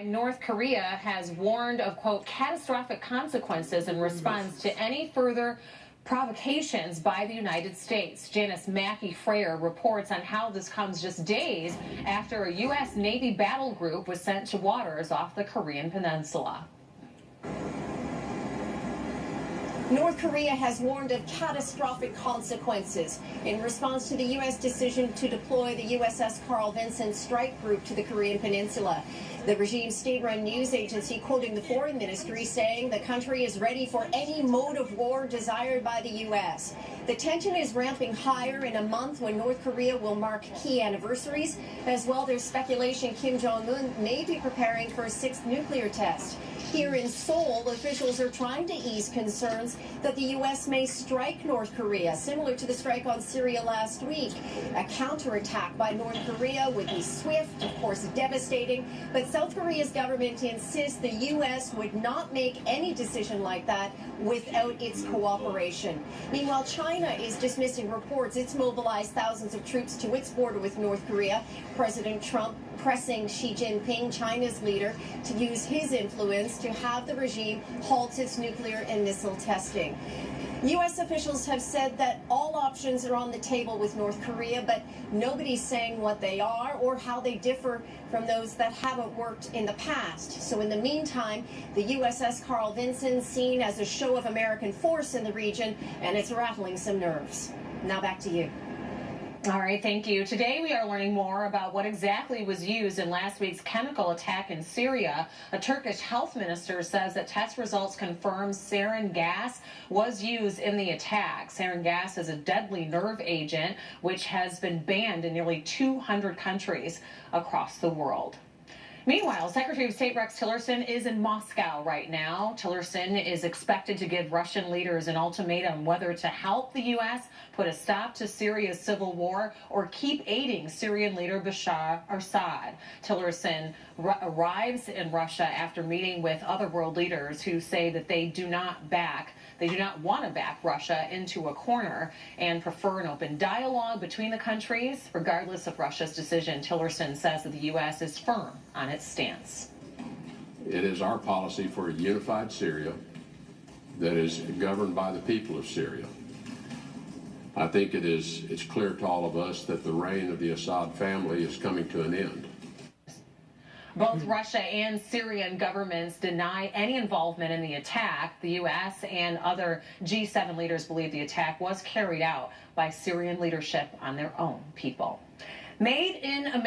North Korea has warned of, quote, catastrophic consequences in response to any further provocations by the United States. Janice Mackey-Freyer reports on how this comes just days after a U.S. Navy battle group was sent to waters off the Korean Peninsula. North Korea has warned of catastrophic consequences in response to the U.S. decision to deploy the USS Carl Vinson strike group to the Korean Peninsula. The regime's state-run news agency quoting the foreign ministry saying the country is ready for any mode of war desired by the U.S. The tension is ramping higher in a month when North Korea will mark key anniversaries. As well, there's speculation Kim Jong-un may be preparing for a sixth nuclear test. Here in Seoul, officials are trying to ease concerns that the U.S. may strike North Korea, similar to the strike on Syria last week. A counterattack by North Korea would be swift, of course devastating, but South Korea's government insists the U.S. would not make any decision like that without its cooperation. Meanwhile, China is dismissing reports it's mobilized thousands of troops to its border with North Korea. President Trump pressing Xi Jinping, China's leader, to use his influence to have the regime halt its nuclear and missile testing. U.S. officials have said that all options are on the table with North Korea, but nobody's saying what they are or how they differ from those that haven't worked in the past. So in the meantime, the USS Carl Vinson seen as a show of American force in the region, and it's rattling some nerves. Now back to you. All right, thank you. Today we are learning more about what exactly was used in last week's chemical attack in Syria. A Turkish health minister says that test results confirm sarin gas was used in the attack. Sarin gas is a deadly nerve agent which has been banned in nearly 200 countries across the world. Meanwhile, Secretary of State Rex Tillerson is in Moscow right now. Tillerson is expected to give Russian leaders an ultimatum whether to help the U.S. put a stop to Syria's civil war or keep aiding Syrian leader Bashar al-Assad. Tillerson arrives in Russia after meeting with other world leaders who say that they do not want to back Russia into a corner and prefer an open dialogue between the countries. Regardless of Russia's decision, Tillerson says that the U.S. is firm on its stance. It is our policy for a unified Syria that is governed by the people of Syria. I think it's clear to all of us that the reign of the Assad family is coming to an end. Both Russia and Syrian governments deny any involvement in the attack. The U.S. and other G7 leaders believe the attack was carried out by Syrian leadership on their own people. Made in America.